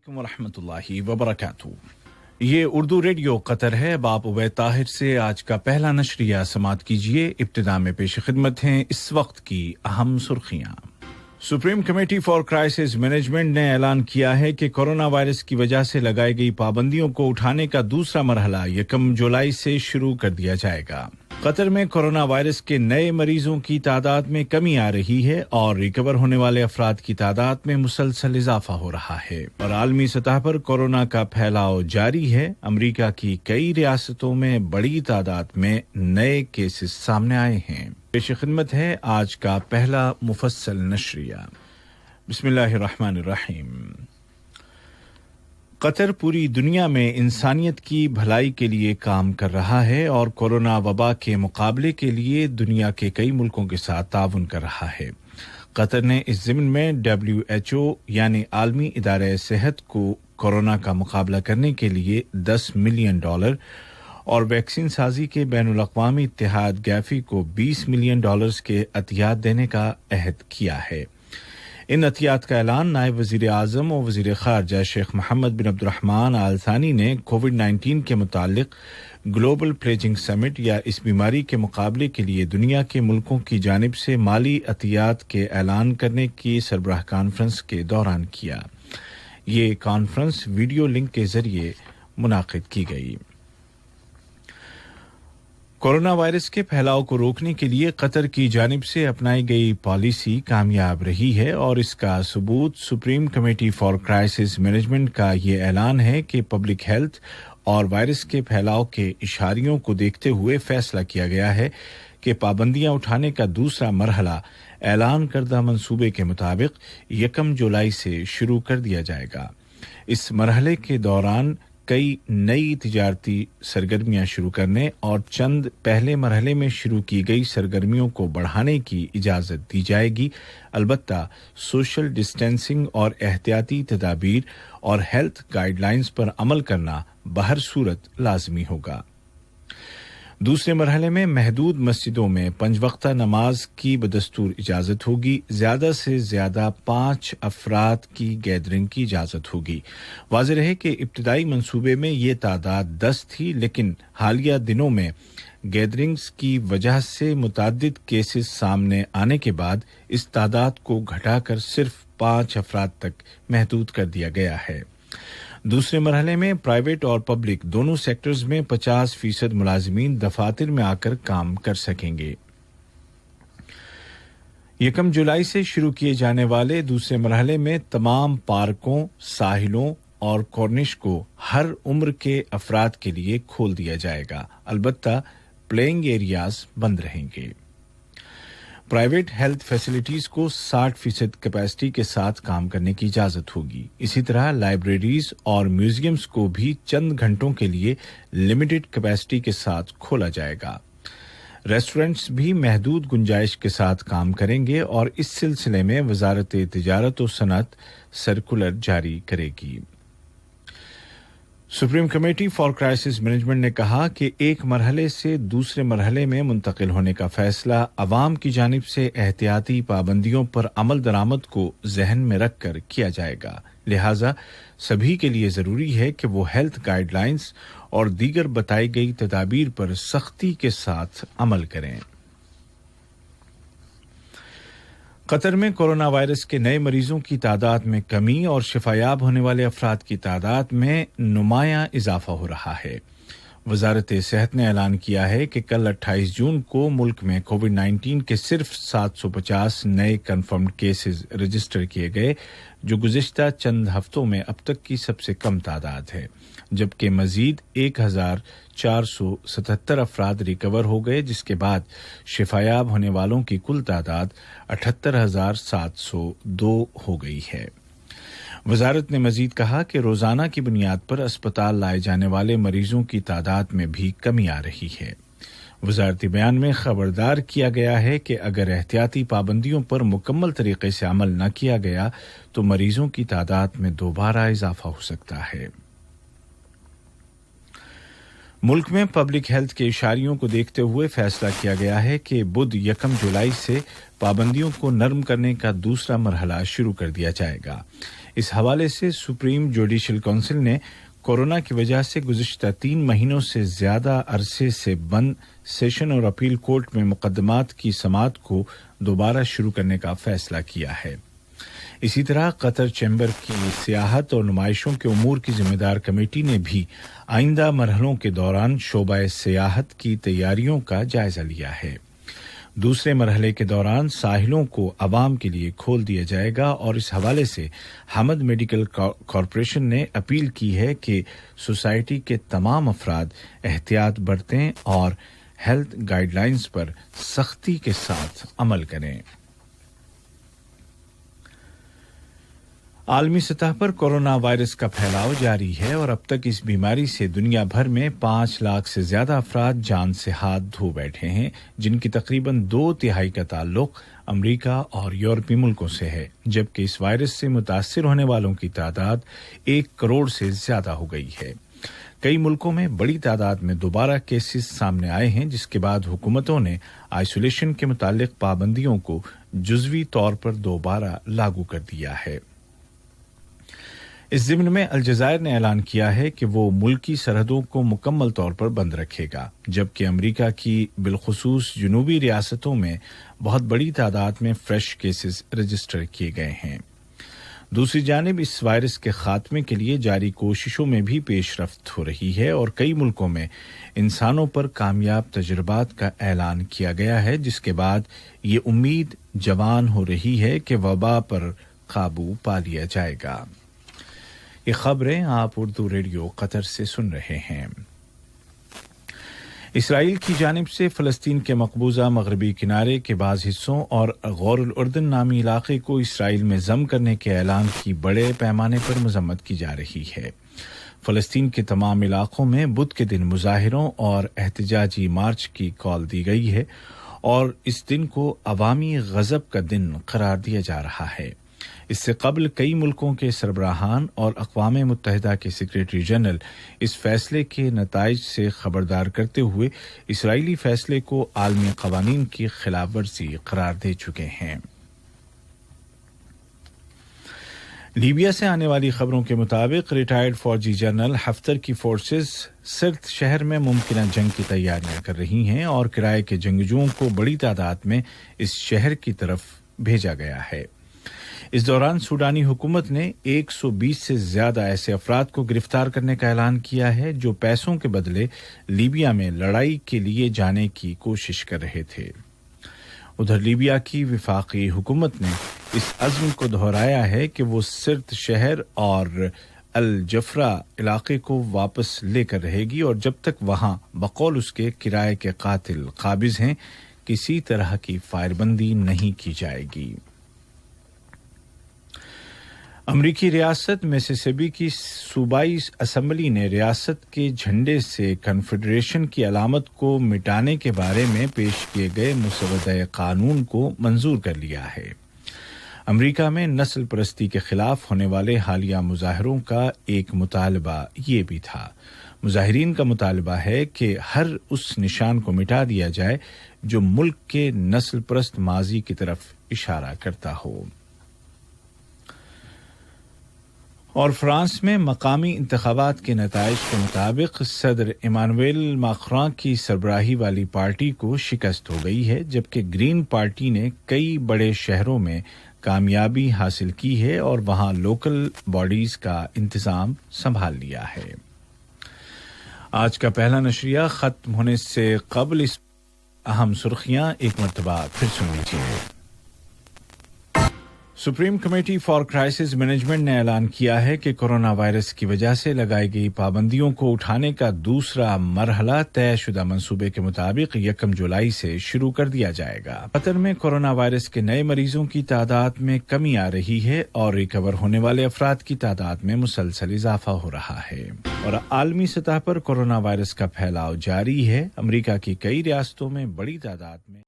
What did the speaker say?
अस्सलामुअलैकुम वरहमतुल्लाहि वबरकातुहू। ये उर्दू रेडियो कतर है। अब आप उबैद ताहिर से आज का पहला नशरिया समात कीजिए। इब्तिदा में पेश खिदमत हैं इस वक्त की अहम सुर्खियां। Supreme committee for crisis management ने ऐलान किया है कि कोरोना वायरस की वजह से लगाई गई पाबंदियों को उठाने का दूसरा मरहला 1 जुलाई से शुरू कर दिया जाएगा। कतर में कोरोना वायरस के नए मरीजों की तादाद में कमी आ रही है और रिकवर होने वाले अफराद की तादाद में मुसलसल इजाफा हो रहा है और आलमी सतह पर कोरोना का फैलाव जारी है। अमेरिका की कई रियासतों में बड़ी तादाद में नए केसेस सामने आए हैं। पेश खिदमत है आज का पहला मुफस्सल नशरिया। बिस्मिल्लाहिर्रहमानिर्रहीम। कतर पूरी दुनिया में इंसानियत की भलाई के लिए काम कर रहा है और कोरोना वबा के मुकाबले के लिए दुनिया के कई मुल्कों के साथ ताउन कर रहा है। कतर ने इस ज़िम्न में WHO यानी आलमी इदारे सेहत को कोरोना का मुकाबला करने के लिए $10 मिलियन और वैक्सीन साजी के बैनुल अक़वामी इत्तेहाद गैफी को $20 मिलियन के अतियात देने का अहद किया है। इन अतियात का ऐलान नायब वज़ीर आज़म और वज़ीर ख़ारजा शेख मोहम्मद बिन अब्दुर्रहमान आल थानी ने कोविड-19 के मुतालिक ग्लोबल प्लेजिंग समिट या इस बीमारी के मुकाबले के लिए दुनिया के मुल्कों की जानिब से माली अतियात के ऐलान करने की सरबराह कॉन्फ्रेंस के दौरान किया। ये कॉन्फ्रेंस वीडियो लिंक के जरिए मुनाक़िद की गई। कोरोना वायरस के फैलाव को रोकने के लिए कतर की जानिब से अपनाई गई पॉलिसी कामयाब रही है और इसका सबूत supreme committee for crisis management का ये ऐलान है कि पब्लिक हेल्थ और वायरस के फैलाव के इशारियों को देखते हुए फैसला किया गया है कि पाबंदियां उठाने का दूसरा मरहला ऐलान करदा मंसूबे के मुताबिक 1 जुलाई से शुरू कर दिया जाएगा। इस मरहले के दौरान कई नई तिजारती सरगर्मियां शुरू करने और चंद पहले मरहले में शुरू की गई सरगर्मियों को बढ़ाने की इजाजत दी जाएगी। अलबत्ता सोशल डिस्टेंसिंग और एहतियाती तदाबीर और हेल्थ गाइडलाइंस पर अमल करना बहर सूरत लाजमी होगा। दूसरे मरहले में महदूद मस्जिदों में 5 वक्ता नमाज की बदस्तूर इजाजत होगी। ज्यादा से ज्यादा 5 अफराद की गैदरिंग की इजाजत होगी। वाज़ेह है कि इब्तिदाई मंसूबे में ये तादाद 10 थी, लेकिन हालिया दिनों में गैदरिंग्स की वजह से मुतअद्दिद केसेस सामने आने के बाद इस तादाद को घटाकर सिर्फ 5 अफराद तक महदूद कर दिया गया है। दूसरे मरहले में प्राइवेट और पब्लिक दोनों सेक्टर्स में 50% मुलाजिमीन दफातर में आकर काम कर सकेंगे। 1 जुलाई से शुरू किए जाने वाले दूसरे मरहले में तमाम पार्कों, साहिलों और कॉर्निश को हर उम्र के अफराद के लिए खोल दिया जाएगा। अलबत्ता प्लेइंग एरियाज बंद रहेंगे। प्राइवेट हेल्थ फैसिलिटीज को 60% कैपेसिटी के साथ काम करने की इजाजत होगी। इसी तरह लाइब्रेरीज और म्यूजियम्स को भी चंद घंटों के लिए लिमिटेड कैपेसिटी के साथ खोला जाएगा। रेस्टोरेंट्स भी महदूद गुंजाइश के साथ काम करेंगे और इस सिलसिले में वजारत तिजारत और सनअत सर्कुलर जारी करेगी। Supreme committee for crisis management ने कहा कि एक मरहले से दूसरे मरहले में मुंतकिल होने का फैसला अवाम की जानिब से एहतियाती पाबंदियों पर अमल दरामद को जहन में रखकर किया जाएगा। लिहाजा सभी के लिए जरूरी है कि वो हेल्थ गाइडलाइंस और दीगर बताई गई तदाबीर पर सख्ती के साथ अमल करें। कतर में कोरोना वायरस के नए मरीजों की तादाद में कमी और शिफायाब होने वाले अफराद की तादाद में नुमायां इजाफा हो रहा है। वजारत सेहत ने ऐलान किया है कि कल 28 जून को मुल्क में कोविड-19 के सिर्फ 750 नए कंफर्म्ड केसेस रजिस्टर किए गए, जो गुज़िश्ता चंद हफ्तों में अब तक की सबसे कम तादाद है, जबकि मजीद 1477 अफराद रिकवर हो गए, जिसके बाद शिफायाब होने वालों की कुल तादाद 78,702 हो गई है। वजारत ने मजीद कहा कि रोजाना की बुनियाद पर अस्पताल लाए जाने वाले मरीजों की तादाद में भी कमी आ रही है। वजारती बयान में खबरदार किया गया है कि अगर एहतियाती पाबंदियों पर मुकम्मल तरीके से अमल न किया गया तो मरीजों की तादाद में दोबारा इजाफा हो सकता है। मुल्क में पब्लिक हेल्थ के इशारियों को देखते हुए फैसला किया गया है कि बुध 1 जुलाई से पाबंदियों को नरम करने का दूसरा मरहला शुरू कर दिया जाएगा। اس حوالے سے سپریم جوڈیشل کونسل نے کورونا کی وجہ سے گزشتہ 3 مہینوں سے زیادہ عرصے سے بند سیشن اور اپیل کورٹ میں مقدمات کی سماعت کو دوبارہ شروع کرنے کا فیصلہ کیا ہے۔ اسی طرح قطر چیمبر کی سیاحت اور نمائشوں کے امور کی ذمہ دار کمیٹی نے بھی آئندہ مرحلوں کے دوران شعبہ سیاحت کی تیاریوں کا جائزہ لیا ہے۔ دوسرے مرحلے کے دوران ساحلوں کو عوام کے لیے کھول دیا جائے گا اور اس حوالے سے حمد میڈیکل کارپوریشن نے اپیل کی ہے کہ سوسائٹی کے تمام افراد احتیاط برتیں اور ہیلتھ گائیڈ لائنز پر سختی کے ساتھ عمل کریں۔ عالمی سطح پر کورونا وائرس کا پھیلاؤ جاری ہے اور اب تک اس بیماری سے دنیا بھر میں 5 لاکھ سے زیادہ افراد جان سے ہاتھ دھو بیٹھے ہیں، جن کی تقریباً 2/3 کا تعلق امریکہ اور یورپی ملکوں سے ہے، جبکہ اس وائرس سے متاثر ہونے والوں کی تعداد 1 کروڑ سے زیادہ ہو گئی ہے۔ کئی ملکوں میں بڑی تعداد میں دوبارہ کیسز سامنے آئے ہیں، جس کے بعد حکومتوں نے آئسولیشن کے متعلق پابندیوں کو جزوی طور پر دوبارہ لاگو کر دیا ہے۔ اس ضمن میں الجزائر نے اعلان کیا ہے کہ وہ ملکی سرحدوں کو مکمل طور پر بند رکھے گا، جبکہ امریکہ کی بالخصوص جنوبی ریاستوں میں بہت بڑی تعداد میں فریش کیسز رجسٹر کیے گئے ہیں۔ دوسری جانب اس وائرس کے خاتمے کے لیے جاری کوششوں میں بھی پیش رفت ہو رہی ہے اور کئی ملکوں میں انسانوں پر کامیاب تجربات کا اعلان کیا گیا ہے، جس کے بعد یہ امید جوان ہو رہی ہے کہ وبا پر قابو پا لیا جائے گا۔ یہ خبریں آپ اردو ریڈیو قطر سے سن رہے ہیں۔ اسرائیل کی جانب سے فلسطین کے مقبوضہ مغربی کنارے کے بعض حصوں اور غور الاردن نامی علاقے کو اسرائیل میں ضم کرنے کے اعلان کی بڑے پیمانے پر مذمت کی جا رہی ہے۔ فلسطین کے تمام علاقوں میں بدھ کے دن مظاہروں اور احتجاجی مارچ کی کال دی گئی ہے اور اس دن کو عوامی غضب کا دن قرار دیا جا رہا ہے۔ اس سے قبل کئی ملکوں کے سربراہان اور اقوام متحدہ کے سیکریٹری جنرل اس فیصلے کے نتائج سے خبردار کرتے ہوئے اسرائیلی فیصلے کو عالمی قوانین کی خلاف ورزی قرار دے چکے ہیں۔ لیبیا سے آنے والی خبروں کے مطابق ریٹائرڈ فوجی جنرل حفتر کی فورسز سرت شہر میں ممکنہ جنگ کی تیاریاں کر رہی ہیں اور کرائے کے جنگجوؤں کو بڑی تعداد میں اس شہر کی طرف بھیجا گیا ہے۔ اس دوران سوڈانی حکومت نے 120 سے زیادہ ایسے افراد کو گرفتار کرنے کا اعلان کیا ہے جو پیسوں کے بدلے لیبیا میں لڑائی کے لیے جانے کی کوشش کر رہے تھے۔ ادھر لیبیا کی وفاقی حکومت نے اس عزم کو دہرایا ہے کہ وہ سرت شہر اور الجفرا علاقے کو واپس لے کر رہے گی اور جب تک وہاں بقول اس کے کرائے کے قاتل قابض ہیں کسی طرح کی فائر بندی نہیں کی جائے گی۔ امریکی ریاست میسیسیپی کی صوبائی اسمبلی نے ریاست کے جھنڈے سے کنفیڈریشن کی علامت کو مٹانے کے بارے میں پیش کیے گئے مسودہ قانون کو منظور کر لیا ہے۔ امریکہ میں نسل پرستی کے خلاف ہونے والے حالیہ مظاہروں کا ایک مطالبہ یہ بھی تھا۔ مظاہرین کا مطالبہ ہے کہ ہر اس نشان کو مٹا دیا جائے جو ملک کے نسل پرست ماضی کی طرف اشارہ کرتا ہو۔ اور فرانس میں مقامی انتخابات کے نتائج کے مطابق صدر ایمانوئل ماکروں کی سربراہی والی پارٹی کو شکست ہو گئی ہے، جبکہ گرین پارٹی نے کئی بڑے شہروں میں کامیابی حاصل کی ہے اور وہاں لوکل باڈیز کا انتظام سنبھال لیا ہے۔ آج کا پہلا نشریہ ختم ہونے سے قبل اس اہم سرخیاں ایک مرتبہ پھر سن لیجیے۔ Supreme committee for crisis management نے اعلان کیا ہے کہ کورونا وائرس کی وجہ سے لگائی گئی پابندیوں کو اٹھانے کا دوسرا مرحلہ طے شدہ منصوبے کے مطابق 1 جولائی سے شروع کر دیا جائے گا۔ قطر میں کورونا وائرس کے نئے مریضوں کی تعداد میں کمی آ رہی ہے اور ریکور ہونے والے افراد کی تعداد میں مسلسل اضافہ ہو رہا ہے، اور عالمی سطح پر کورونا وائرس کا پھیلاؤ جاری ہے۔ امریکہ کی کئی ریاستوں میں بڑی تعداد میں